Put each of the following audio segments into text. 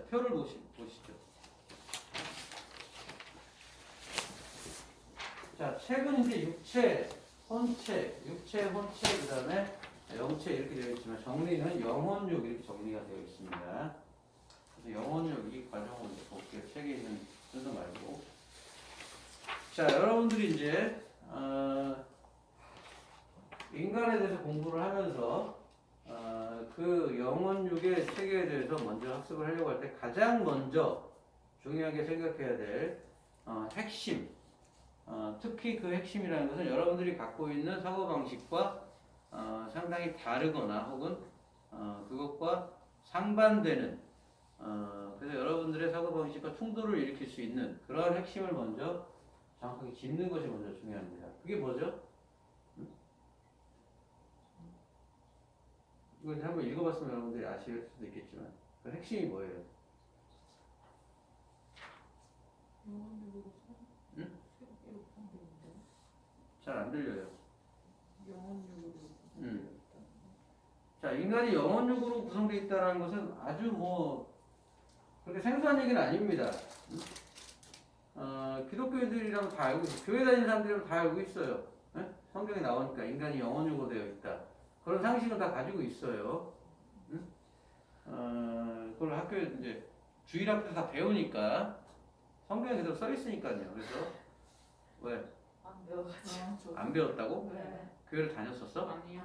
표를 보시죠. 자, 책은 이제 육체, 혼체, 그 다음에 영체 이렇게 되어 있지만 정리는 영혼육 이렇게 정리가 되어 있습니다. 그래서 영혼육 이 과정을 이제 볼게요. 책에 있는 순서 말고. 자, 여러분들이 이제 인간에 대해서 공부를 하면서 그 영혼육의 체계에 대해서 먼저 학습을 하려고 할 때 가장 먼저 중요하게 생각해야 될 핵심, 특히 그 핵심이라는 것은 여러분들이 갖고 있는 사고방식과 상당히 다르거나 혹은 그것과 상반되는 그래서 여러분들의 사고방식과 충돌을 일으킬 수 있는 그러한 핵심을 먼저 정확하게 짚는 것이 먼저 중요합니다. 그게 뭐죠? 이걸 한번 읽어봤으면 여러분들이 아실 수도 있겠지만 그 핵심이 뭐예요? 응? 잘 안 들려요. 자, 인간이 영혼육으로 구성되어 있다는 것은 아주 뭐 그렇게 생소한 얘기는 아닙니다. 기독교인들이라면 다 알고 있어요. 교회 다니는 사람들이라면 다 알고 있어요. 네? 성경에 나오니까 인간이 영혼육으로 되어 있다. 그런 상식은 다 가지고 있어요. 그걸 학교에 이제 주일학교 다 배우니까 성경에 그대로 써 있으니까요. 그래서 왜? 안 배워가지고. 안 배웠다고? 네. 교회를 다녔었어? 아니요.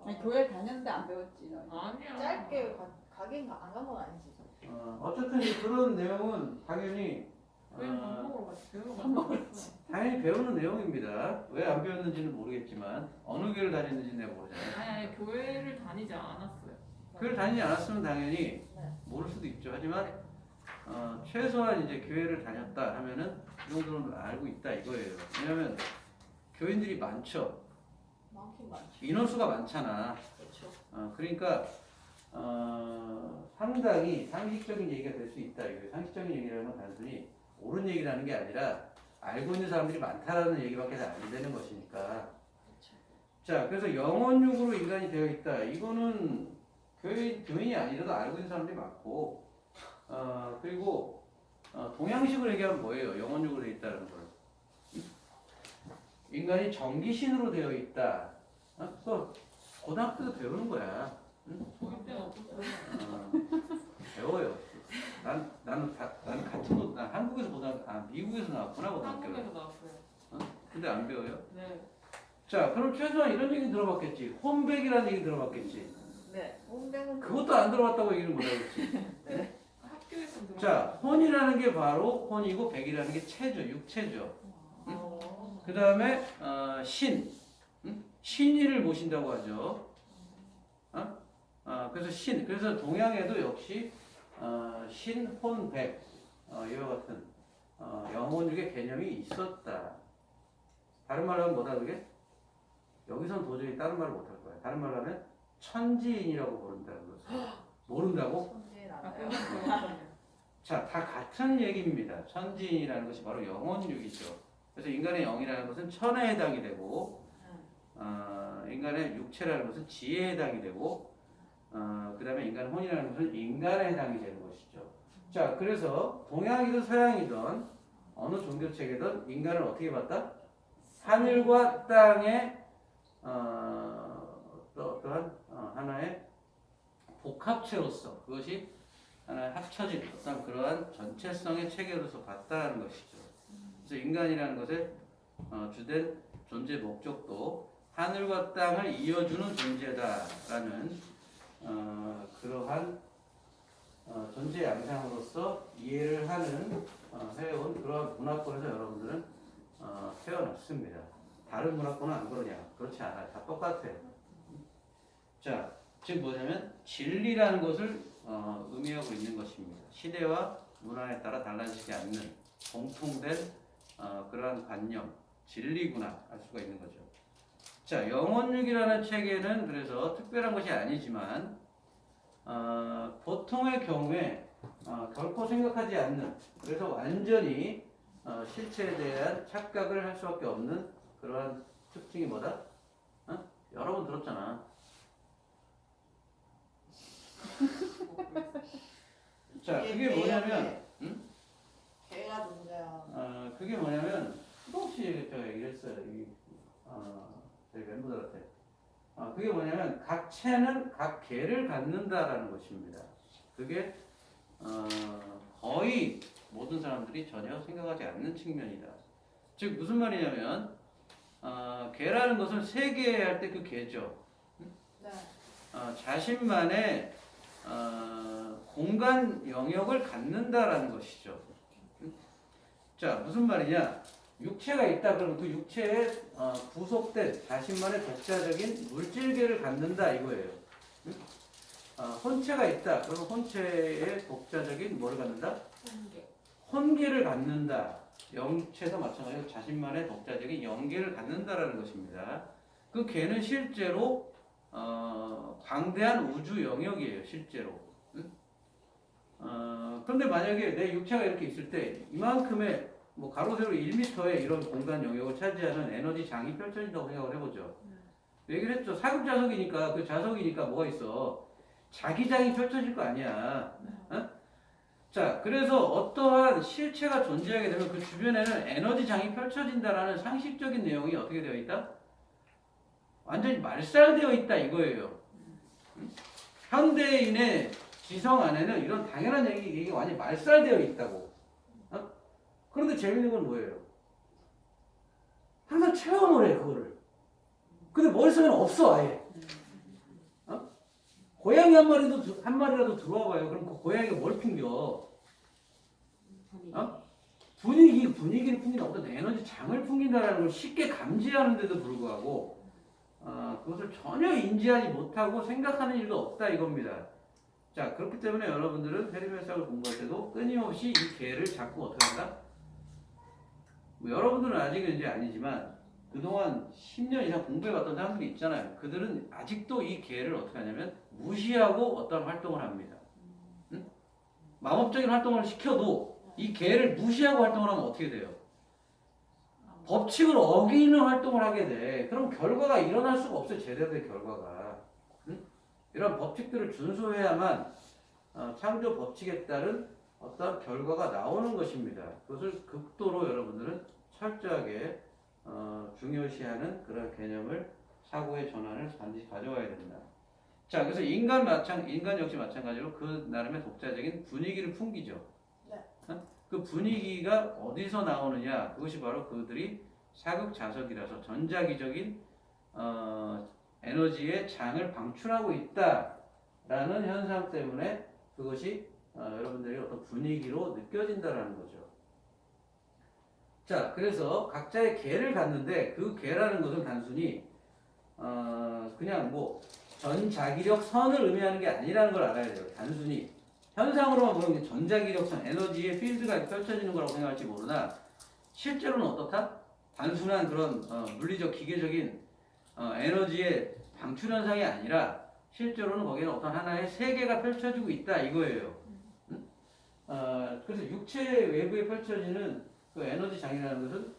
아니, 교회 다녔는데 안 배웠지 너. 아니야. 짧게 가긴 안 간 건 아니지. 어쨌든 이제 그런 내용은 당연히 왜 밥 먹으러 갔지? 배우러 밥 먹으러 갔지? 당연히 배우는 내용입니다. 왜 안 배웠는지는 모르겠지만 어느 교회를 다녔는지는 내가 모르잖아요. 아니, 교회를 다니지 않았어요. 교회를 다니지 않았으면 당연히 네. 모를 수도 있죠. 하지만 최소한 이제 교회를 다녔다 하면은 이 정도는 알고 있다 이거예요. 왜냐하면 교인들이 많죠. 많긴 많죠. 인원수가 많잖아. 그렇죠. 그러니까 상당히 상식적인 얘기가 될 수 있다. 이거예요. 상식적인 얘기라는 건 단순히 옳은 얘기라는 게 아니라 알고 있는 사람들이 많다라는 얘기밖에 안 되는 것이니까. 그렇죠. 자, 그래서 영혼육으로 인간이 되어 있다. 이거는 교인이 아니라도 알고 있는 사람들이 많고, 그리고 동양식으로 얘기하면 뭐예요? 영혼육으로 되어 있다는 걸. 인간이 정기신으로 되어 있다. 그거 고등학교 때 배우는 거야. 저희 때는 없었어요. 배워요. 나는 같은 난 한국에서 미국에서 나왔구나 고등학교. 한국에서 나왔어요. 근데 안 배워요? 네. 자, 그럼 최소한 이런 얘기 들어봤겠지. 홈백이라는 얘기 들어봤겠지. 네. 홍대는 그것도 안 들어봤다고 얘기를 못 하겠지. 학교에서 들어. 자, 혼이라는 게 바로 혼이고 백이라는 게 체죠, 육체죠. 그 다음에 신, 신의를 모신다고 하죠. 그래서 그래서 동양에도 역시 신, 혼, 백 이와 같은 영혼육의 개념이 있었다. 다른 말로 하면 뭐다 그게? 여기선 도저히 다른 말을 못할 거야. 다른 말로 하면 천지인이라고 부른다는 거죠. 모른다고? 천지에 아, 나가요. 그건 자, 다 같은 얘기입니다. 천지인이라는 것이 바로 영혼육이죠. 그래서 인간의 영이라는 것은 천에 해당이 되고, 인간의 육체라는 것은 지혜에 해당이 되고, 그 다음에 인간의 혼이라는 것은 인간에 해당이 되는 것이죠. 자, 그래서 동양이든 서양이든 어느 종교책이든 인간을 어떻게 봤다? 하늘과 땅의 어떠한 하나의 복합체로서 그것이 하나의 합쳐진 어떤 그러한 전체성의 체계로서 봤다는 것이죠. 그래서 인간이라는 것의 주된 존재 목적도 하늘과 땅을 이어주는 존재다라는 그러한 존재 양상으로서 이해를 하는 해온 그러한 문화권에서 여러분들은 태어났습니다. 다른 문화권은 안 그러냐? 그렇지 않아요. 다 똑같아요. 자, 즉 뭐냐면 진리라는 것을 의미하고 있는 것입니다. 시대와 문화에 따라 달라지지 않는 공통된 그러한 관념, 진리구나 알 수가 있는 거죠. 자, 영혼육이라는 체계는 그래서 특별한 것이 아니지만 보통의 경우에 결코 생각하지 않는 그래서 완전히 실체에 대한 착각을 할 수밖에 없는 그러한 특징이 뭐다? 여러 번 들었잖아. 자, 그게 뭐냐면, 개가 존재하는. 그게 뭐냐면, 수도 없이 제가 얘기를 했어요. 저희 멤버들한테. 그게 뭐냐면, 각 체는 각 개를 갖는다라는 것입니다. 그게, 거의 모든 사람들이 전혀 생각하지 않는 측면이다. 즉, 무슨 말이냐면, 개라는 것은 세계할 때 그 개죠. 네. 자신만의 공간 영역을 갖는다라는 것이죠. 자, 무슨 말이냐? 육체가 있다 그러면 그 육체에 구속된 자신만의 독자적인 물질계를 갖는다 이거예요. 혼체가 있다 그러면 혼체의 독자적인 뭐를 갖는다? 혼계를 갖는다. 영체도 마찬가지로 자신만의 독자적인 영계를 갖는다라는 것입니다. 그 개는 실제로 광대한 우주 영역이에요, 실제로. 그런데 만약에 내 육체가 이렇게 있을 때 이만큼의 뭐 가로 세로 1m의 이런 공간 영역을 차지하는 에너지 장이 펼쳐진다고 생각을 해보죠. 얘기를 했죠. 사극자석이니까 그 자석이니까 뭐가 있어? 자기장이 펼쳐질 거 아니야. 자, 그래서 어떠한 실체가 존재하게 되면 그 주변에는 에너지 장이 펼쳐진다라는 상식적인 내용이 어떻게 되어 있다? 완전히 말살되어 있다 이거예요. 현대인의 지성 안에는 이런 당연한 얘기가 완전히 말살되어 있다고. 그런데 재밌는 건 뭐예요? 항상 체험을 해 그거를. 근데 머릿속에는 없어 아예. 고양이 한 마리라도 들어와 봐요. 그럼 그 고양이가 뭘 풍겨? 분위기를 풍긴다. 어떤 에너지 장을 풍긴다라는 걸 쉽게 감지하는데도 불구하고 그것을 전혀 인지하지 못하고 생각하는 일도 없다 이겁니다. 자, 그렇기 때문에 여러분들은 페르메스학을 공부할 때도 끊임없이 이 개를 자꾸 어떻게 한다? 뭐 여러분들은 아직은 이제 아니지만 그동안 10년 이상 공부해봤던 사람들이 있잖아요. 그들은 아직도 이 개를 어떻게 하냐면 무시하고 어떤 활동을 합니다. 응? 마법적인 활동을 시켜도 이 개를 무시하고 활동을 하면 어떻게 돼요? 법칙을 어기는 활동을 하게 돼. 그럼 결과가 일어날 수가 없어요. 제대로 된 결과가. 응? 이런 법칙들을 준수해야만 창조 법칙에 따른 어떤 결과가 나오는 것입니다. 그것을 극도로 여러분들은 철저하게 중요시하는 그런 개념을 사고의 전환을 반드시 가져와야 된다. 자, 그래서 인간 역시 마찬가지로 그 나름의 독자적인 분위기를 풍기죠. 네. 그 분위기가 어디서 나오느냐? 그것이 바로 그들이 사극자석이라서 전자기적인 에너지의 장을 방출하고 있다라는 현상 때문에 그것이 여러분들이 어떤 분위기로 느껴진다라는 거죠. 자, 그래서 각자의 개를 갖는데 그 개라는 것은 단순히 그냥 뭐 전자기력 선을 의미하는 게 아니라는 걸 알아야 돼요. 단순히 현상으로만 보면 전자기력 선, 에너지의 필드가 펼쳐지는 거라고 생각할지 모르나 실제로는 어떻다? 단순한 그런 물리적 기계적인 에너지의 방출 현상이 아니라 실제로는 거기에는 어떤 하나의 세계가 펼쳐지고 있다 이거예요. 그래서 육체 외부에 펼쳐지는 그 에너지 장이라는 것은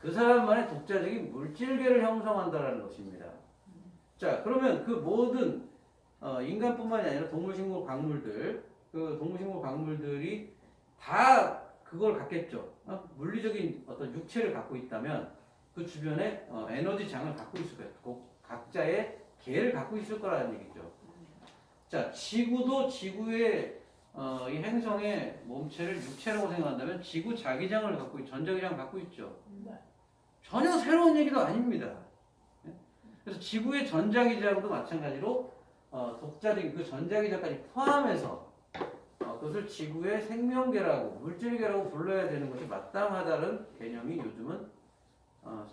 그 사람만의 독자적인 물질계를 형성한다라는 것입니다. 자, 그러면 그 모든 인간뿐만이 아니라 동물식물 광물들, 그 동물식물 광물들이 다 그걸 갖겠죠. 물리적인 어떤 육체를 갖고 있다면 그 주변에 에너지 장을 갖고 있을 거예요. 각자의 계를 갖고 있을 거라는 얘기죠. 자, 지구도 지구의 이 행성의 몸체를 육체라고 생각한다면 지구 자기장을 갖고 전자기장을 갖고 있죠. 전혀 새로운 얘기도 아닙니다. 그래서 지구의 전자기장도 마찬가지로 독자적인 그 전자기장까지 포함해서 그것을 지구의 생명계라고 물질계라고 불러야 되는 것이 마땅하다는 개념이 요즘은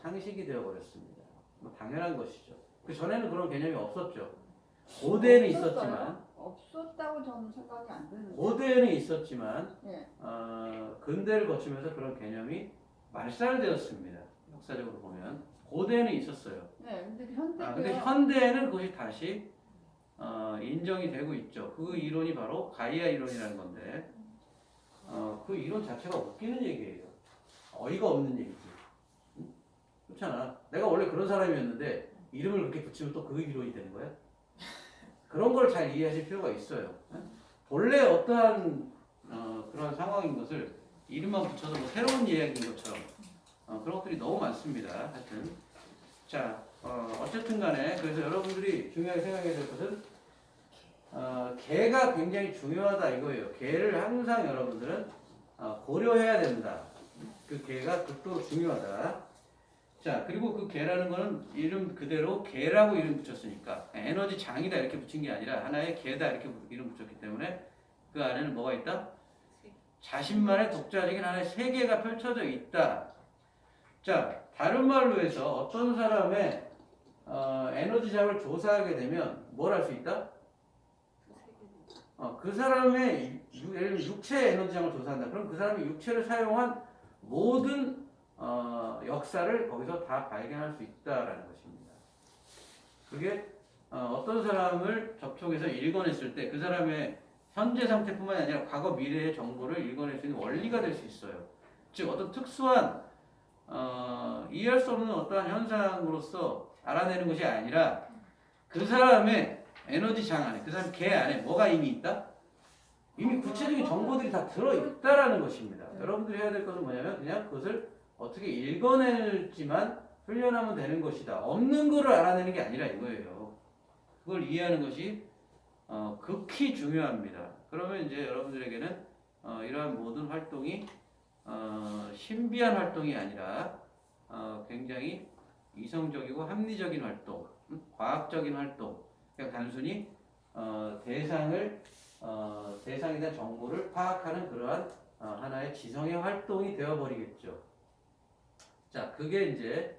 상식이 되어버렸습니다. 뭐 당연한 것이죠. 그 전에는 그런 개념이 없었죠. 고대에는 있었지만 없었다고 저는 생각이 안 드는데. 고대에는 있었지만 예. 근대를 거치면서 그런 개념이 말살되었습니다. 역사적으로 보면 고대에는 있었어요. 네, 근데 현대 근데 현대에는 그것이 다시 인정이 되고 있죠. 그 이론이 바로 가이아 이론이라는 건데 그 이론 자체가 웃기는 얘기예요. 어이가 없는 얘기지. 응? 그렇잖아. 내가 원래 그런 사람이었는데 이름을 그렇게 붙이면 또 그 이론이 되는 거야? 그런 걸 잘 이해하실 필요가 있어요. 본래 어떠한 그런 상황인 것을 이름만 붙여서 뭐 새로운 이야기인 것처럼 그런 것들이 너무 많습니다. 하여튼 자 어쨌든 간에 그래서 여러분들이 중요하게 생각해야 될 것은 개가 굉장히 중요하다 이거예요. 개를 항상 여러분들은 고려해야 된다. 그 개가 극도로 중요하다. 자 그리고 그 개라는 거는 이름 그대로 개라고 이름 붙였으니까 에너지 장이다 이렇게 붙인 게 아니라 하나의 개다 이렇게 이름 붙였기 때문에 그 안에는 뭐가 있다? 자신만의 독자적인 하나의 세계가 펼쳐져 있다. 자 다른 말로 해서 어떤 사람의 에너지 장을 조사하게 되면 뭘 할 수 있다? 그 사람의 예를 들면 육체 에너지장을 조사한다. 그럼 그 사람이 육체를 사용한 모든 역사를 거기서 다 발견할 수 있다라는 것입니다. 그게 어떤 사람을 접촉해서 읽어냈을 때 그 사람의 현재 상태뿐만 아니라 과거 미래의 정보를 읽어낼 수 있는 원리가 될 수 있어요. 즉 어떤 특수한 이해할 수 없는 어떠한 현상으로서 알아내는 것이 아니라 그 사람의 에너지 장 안에, 그 사람 개 안에 뭐가 이미 있다? 이미 구체적인 정보들이 다 들어있다라는 것입니다. 여러분들이 해야 될 것은 뭐냐면 그냥 그것을 어떻게 읽어낼지만 훈련하면 되는 것이다. 없는 거를 알아내는 게 아니라 이거예요. 그걸 이해하는 것이 극히 중요합니다. 그러면 이제 여러분들에게는 이러한 모든 활동이 신비한 활동이 아니라 굉장히 이성적이고 합리적인 활동, 과학적인 활동, 그냥 단순히 대상에 대한 정보를 파악하는 그러한 하나의 지성의 활동이 되어버리겠죠. 자, 그게 이제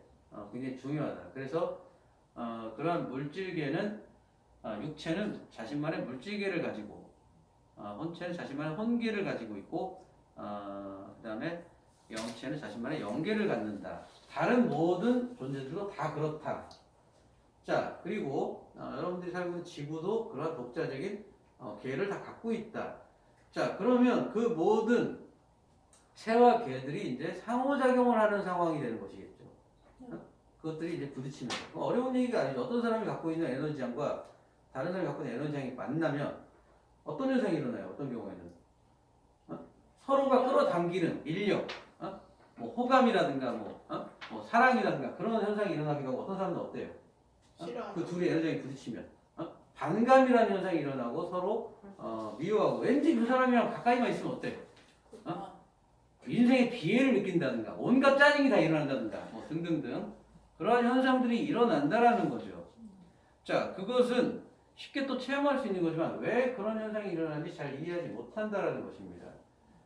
굉장히 중요하다. 그래서 그러한 물질계는 육체는 자신만의 물질계를 가지고 혼체는 자신만의 혼계를 가지고 있고 그 다음에 영체는 자신만의 영계를 갖는다. 다른 모든 존재들도 다 그렇다. 자, 그리고 여러분들이 살고 있는 지구도 그러한 독자적인 계를 다 갖고 있다. 자, 그러면 그 모든 새와 개들이 이제 상호작용을 하는 상황이 되는 것이겠죠. 그것들이 이제 부딪히면서. 어려운 얘기가 아니죠. 어떤 사람이 갖고 있는 에너지장과 다른 사람이 갖고 있는 에너지장이 만나면 어떤 현상이 일어나요? 어떤 경우에는? 서로가 끌어당기는 인력, 뭐 호감이라든가 뭐 사랑이라든가 그런 현상이 일어나기도 하고 어떤 사람은 어때요? 그 둘이 에너지장이 부딪히면 반감이라는 현상이 일어나고 서로 미워하고 왠지 그 사람이랑 가까이만 있으면 어때요? 인생의 비애를 느낀다든가 온갖 짜증이 다 일어난다든가 뭐 등등등 그러한 현상들이 일어난다라는 거죠. 자, 그것은 쉽게 또 체험할 수 있는 거지만 왜 그런 현상이 일어나는지 잘 이해하지 못한다라는 것입니다.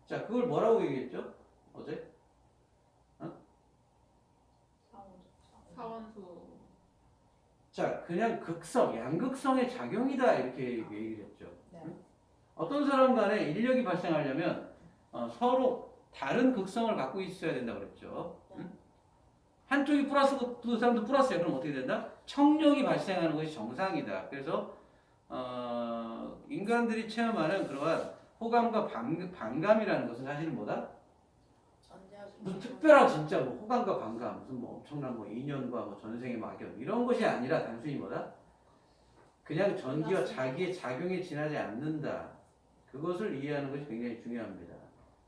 자, 그걸 뭐라고 얘기했죠? 어제? 사원수. 자, 그냥 극성, 양극성의 작용이다 이렇게 얘기를 했죠. 네. 어떤 사람 간에 인력이 발생하려면 서로 다른 극성을 갖고 있어야 된다고 그랬죠. 한쪽이 플러스고 두 사람도 플러스야. 그럼 어떻게 된다? 청력이 발생하는 것이 정상이다. 그래서 인간들이 체험하는 그러한 호감과 반감이라는 것은 사실은 뭐다? 무슨 특별한 진짜 뭐 호감과 반감, 무슨 뭐 엄청난 뭐 인연과 뭐 전생의 막연 이런 것이 아니라 단순히 뭐다? 그냥 전기와 자기의 작용에 지나지 않는다. 그것을 이해하는 것이 굉장히 중요합니다.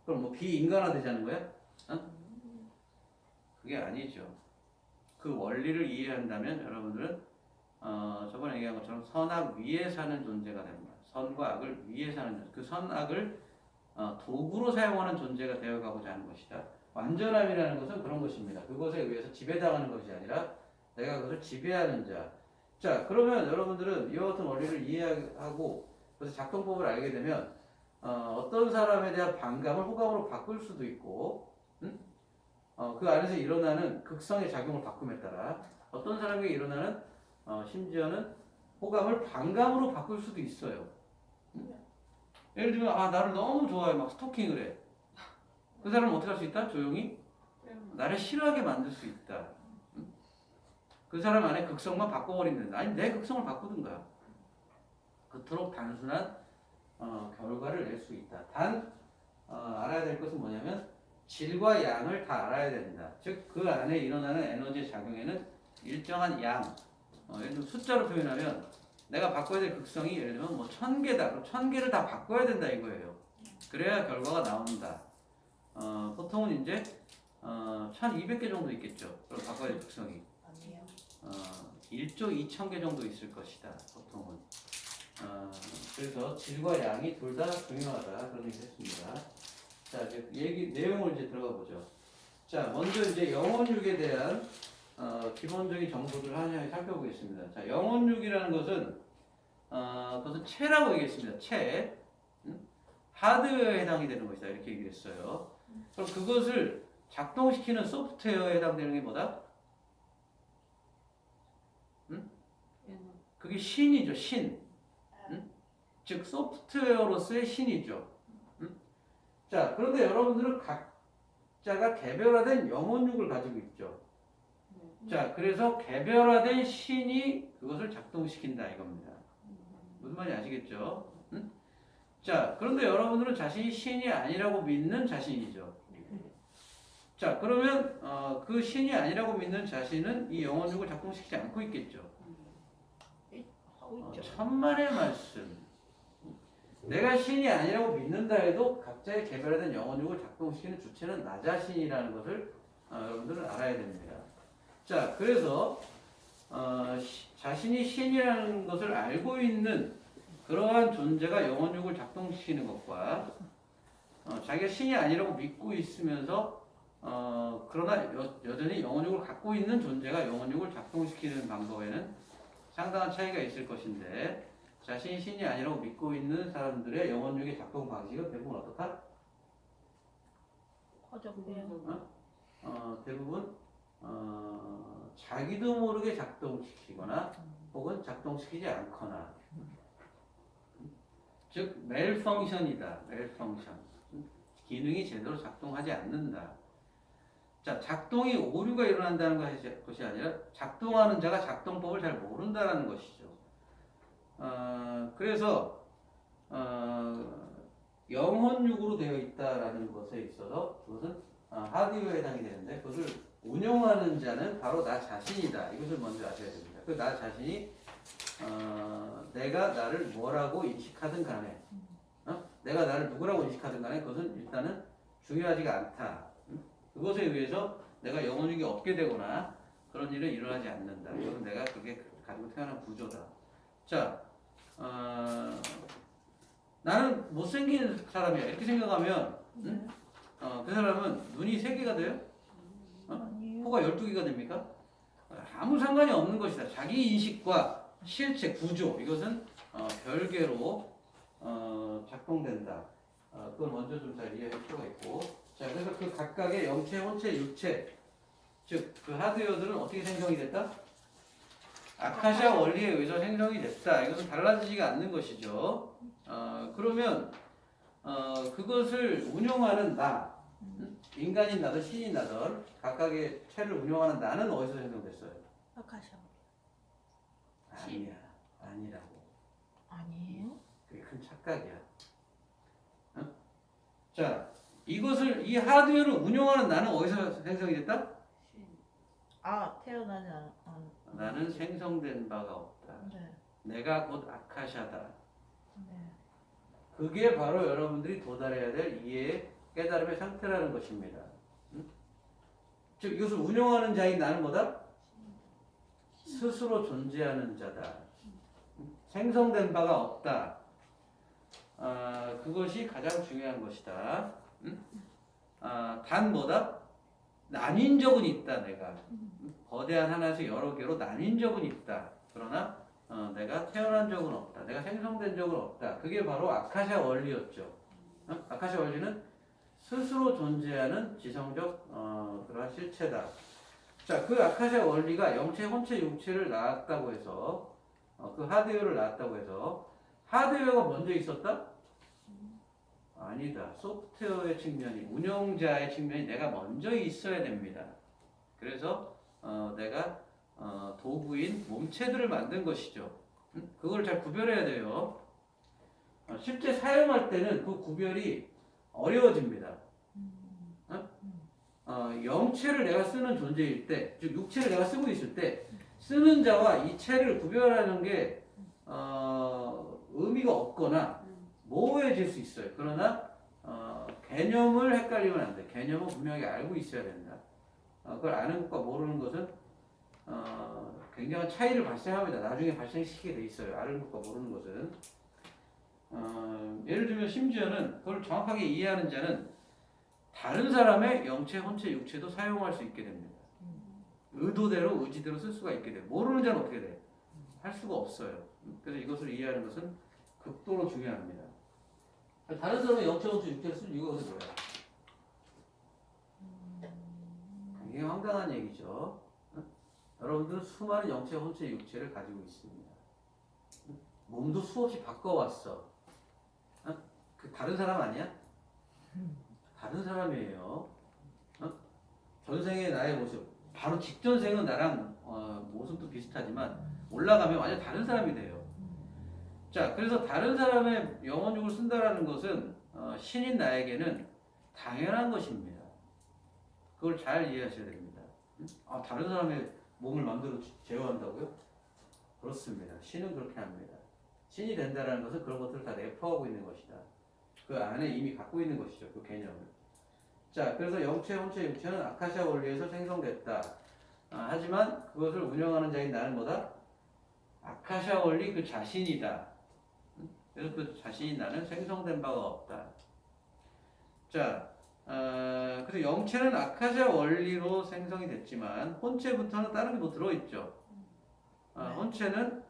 그럼 뭐 비인간화되자는 거야? 그게 아니죠. 그 원리를 이해한다면 여러분들은 저번에 얘기한 것처럼 선악 위에 사는 존재가 됩니다. 선과 악을 위에 사는 존재. 그 선악을 도구로 사용하는 존재가 되어가고자 하는 것이다. 완전함이라는 것은 그런 것입니다. 그것에 의해서 지배당하는 것이 아니라 내가 그것을 지배하는 자. 자, 그러면 여러분들은 이와 같은 원리를 이해하고 그래서 작동법을 알게 되면 어떤 사람에 대한 반감을 호감으로 바꿀 수도 있고 그 안에서 일어나는 극성의 작용을 바꿈에 따라 어떤 사람에게 일어나는 심지어는 호감을 반감으로 바꿀 수도 있어요. 예를 들면 나를 너무 좋아해 막 스토킹을 해. 그 사람은 어떻게 할 수 있다? 조용히 나를 싫어하게 만들 수 있다. 그 사람 안에 극성만 바꿔버리면 아니 내 극성을 바꾸든가. 그토록 단순한 결과를 낼 수 있다. 단 알아야 될 것은 뭐냐면 질과 양을 다 알아야 된다. 즉 그 안에 일어나는 에너지 작용에는 일정한 양, 예를 들면 숫자로 표현하면 내가 바꿔야 될 극성이 예를 들면 뭐 1000개다. 그럼 1000개를 다 바꿔야 된다 이거예요. 그래야 결과가 나온다. 보통은 이제 1200개 정도 있겠죠. 그럼 바꿔야 될 특성이. 아니에요. 1조 2000개 정도 있을 것이다. 보통은. 그래서 질과 양이 둘 다 중요하다. 그런 얘기 했습니다. 자, 이제 내용을 이제 들어가 보죠. 자, 먼저 이제 영혼육에 대한 기본적인 정보들을 하나씩 살펴보겠습니다. 자, 영혼육이라는 것은 그것은 체라고 얘기했습니다. 체. 하드웨어에 해당이 되는 것이다. 이렇게 얘기를 했어요. 그럼 그것을 작동시키는 소프트웨어에 해당되는 게 뭐다? 그게 신이죠. 신. 즉 소프트웨어로서의 신이죠. 자, 그런데 여러분들은 각자가 개별화된 영혼육을 가지고 있죠. 자, 그래서 개별화된 신이 그것을 작동시킨다 이겁니다. 무슨 말인지 아시겠죠? 자, 그런데 여러분들은 자신이 신이 아니라고 믿는 자신이죠. 자, 그러면 그 신이 아니라고 믿는 자신은 이 영혼육을 작동시키지 않고 있겠죠. 하고 있죠. 천만의 말씀. 내가 신이 아니라고 믿는다 해도 각자의 개별화된 영혼육을 작동시키는 주체는 나 자신이라는 것을 여러분들은 알아야 됩니다. 자, 그래서 자신이 신이라는 것을 알고 있는 그러한 존재가 영혼육을 작동시키는 것과 자기가 신이 아니라고 믿고 있으면서 그러나 여전히 영혼육을 갖고 있는 존재가 영혼육을 작동시키는 방법에는 상당한 차이가 있을 것인데 자신이 신이 아니라고 믿고 있는 사람들의 영혼육의 작동 방식은 대부분 어떻다? 대부분 자기도 모르게 작동시키거나 혹은 작동시키지 않거나 즉 멜펑션이다. 멜펑션. 기능이 제대로 작동하지 않는다. 자, 작동이 오류가 일어난다는 것이 아니라 작동하는 자가 작동법을 잘 모른다는 것이죠. 그래서 영혼육으로 되어 있다라는 것에 있어서 그것은 하드웨어에 해당이 되는데 그것을 운영하는 자는 바로 나 자신이다. 이것을 먼저 아셔야 됩니다. 그 나 자신이 내가 나를 뭐라고 인식하든 간에 내가 나를 누구라고 인식하든 간에 그것은 일단은 중요하지가 않다. 그것에 의해서 내가 영혼육이 없게 되거나 그런 일은 일어나지 않는다. 이것은 내가 그게 가지고 태어난 구조다. 자, 나는 못생긴 사람이야. 이렇게 생각하면 그 사람은 눈이 3개가 돼요? 코가 12개가 됩니까? 아무 상관이 없는 것이다. 자기 인식과 실체, 구조 이것은 별개로 작동된다. 그걸 먼저 좀 잘 이해할 필요가 있고 자, 그래서 그 각각의 영체, 혼체, 육체 즉 그 하드웨어들은 어떻게 생성이 됐다? 아카시아 원리에 의해서 생성이 됐다. 이것은 달라지지가 않는 것이죠. 그러면 그것을 운영하는 나 인간인 나든 신인 나든 각각의 체를 운영하는 나는 어디서 생성됐어요? 아카시아. 아니야. 아니라고. 아니에요? 그게 큰 착각이야. 자, 이 하드웨어를 운영하는 나는 어디서 생성이 됐다? 태어나지 않. 나는 생성된 바가 없다. 네. 내가 곧 아카샤다. 네. 그게 바로 여러분들이 도달해야 될 이해의 깨달음의 상태라는 것입니다. 즉 이것을 운영하는 자인 나는 뭐다? 스스로 존재하는 자다. 생성된 바가 없다. 그것이 가장 중요한 것이다. 단 뭐다? 나뉜 적은 있다. 내가 거대한 하나에서 여러 개로 나뉜 적은 있다. 그러나 내가 태어난 적은 없다. 내가 생성된 적은 없다. 그게 바로 아카시아 원리였죠. 아카시아 원리는 스스로 존재하는 지성적 그러한 실체다. 자, 그 아카시아 원리가 영체, 혼체, 육체를 낳았다고 해서 그 하드웨어를 낳았다고 해서 하드웨어가 먼저 있었다? 아니다. 소프트웨어의 측면이 운영자의 측면이 내가 먼저 있어야 됩니다. 그래서 내가 도구인 몸체들을 만든 것이죠. 그걸 잘 구별해야 돼요. 실제 사용할 때는 그 구별이 어려워집니다. 영체를 내가 쓰는 존재일 때, 즉 육체를 내가 쓰고 있을 때 쓰는 자와 이 체를 구별하는 게 의미가 없거나 모호해질 수 있어요. 그러나 개념을 헷갈리면 안 돼. 개념은 분명히 알고 있어야 된다. 그걸 아는 것과 모르는 것은 굉장한 차이를 발생합니다. 나중에 발생시키게 돼 있어요. 아는 것과 모르는 것은. 예를 들면 심지어는 그걸 정확하게 이해하는 자는 다른 사람의 영체, 혼체, 육체도 사용할 수 있게 됩니다. 의도대로, 의지대로 쓸 수가 있게 돼요. 모르는 자는 어떻게 돼? 할 수가 없어요. 그래서 이것을 이해하는 것은 극도로 중요합니다. 다른 사람의 영체, 혼체, 육체를 쓸 이유가 어디 뭐야? 굉장히 황당한 얘기죠. 여러분들은 수많은 영체, 혼체, 육체를 가지고 있습니다. 몸도 수없이 바꿔왔어. 그 다른 사람 아니야? 다른 사람이에요. 전생의 나의 모습, 바로 직전생은 나랑 모습도 비슷하지만 올라가면 완전 다른 사람이 돼요. 자, 그래서 다른 사람의 영혼육을 쓴다라는 것은 신인 나에게는 당연한 것입니다. 그걸 잘 이해하셔야 됩니다. 다른 사람의 몸을 만들어 제어한다고요? 그렇습니다. 신은 그렇게 합니다. 신이 된다는 것은 그런 것들을 다 내포하고 있는 것이다. 그 안에 이미 갖고 있는 것이죠. 그 개념을. 자, 그래서 영체, 혼체, 육체는 아카시아 원리에서 생성됐다. 하지만 그것을 운영하는 자인 나는 뭐다? 아카시아 원리 그 자신이다. 그래서 그 자신인 나는 생성된 바가 없다. 자, 그래서 영체는 아카시아 원리로 생성이 됐지만 혼체부터는 다른 게 뭐 들어있죠. 혼체는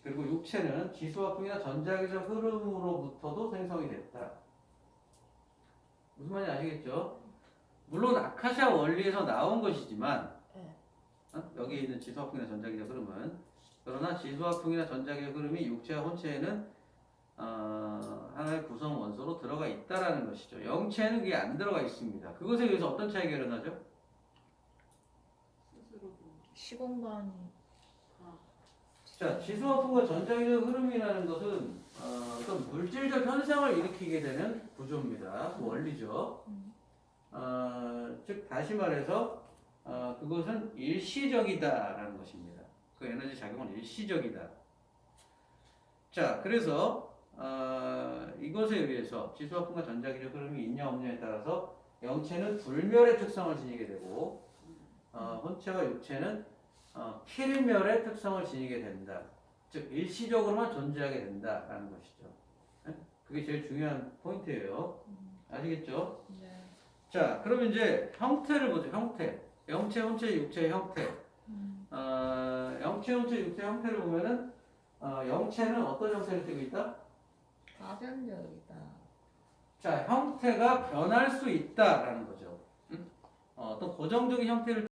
그리고 육체는 지수화풍이나 전자기적 흐름으로부터도 생성이 됐다. 무슨 말인지 아시겠죠? 물론 아카시아 원리에서 나온 것이지만 여기 있는 지수화풍이나 전자기적 흐름은 그러나 지수화풍이나 전자기적 흐름이 육체와 혼체에는 하나의 구성 원소로 들어가 있다라는 것이죠. 영체는 그게 안 들어가 있습니다. 그것에 의해서 어떤 차이가 일어나죠? 스스로도. 시공간이 자, 지수화풍과 전자기적 흐름이라는 것은 어떤 물질적 현상을 일으키게 되는 구조입니다. 원리죠. 즉 다시 말해서 그것은 일시적이다라는 것입니다. 그 에너지 작용은 일시적이다. 자, 그래서 이것에 의해서 지수화풍과 전자기적 흐름이 있냐 없냐에 따라서 영체는 불멸의 특성을 지니게 되고 혼체와 육체는 필멸의 특성을 지니게 된다. 즉 일시적으로만 존재하게 된다라는 것이죠. 그게 제일 중요한 포인트예요. 아시겠죠? 네. 자, 그럼 이제 형태를 보죠. 형태. 영체, 혼체, 육체의 형태. 영체, 혼체, 육체 형태를 보면은 영체는 어떤 형태를 띠고 있다? 가변적이다. 자, 형태가 변할 수 있다라는 거죠. 어떤 고정적인 형태를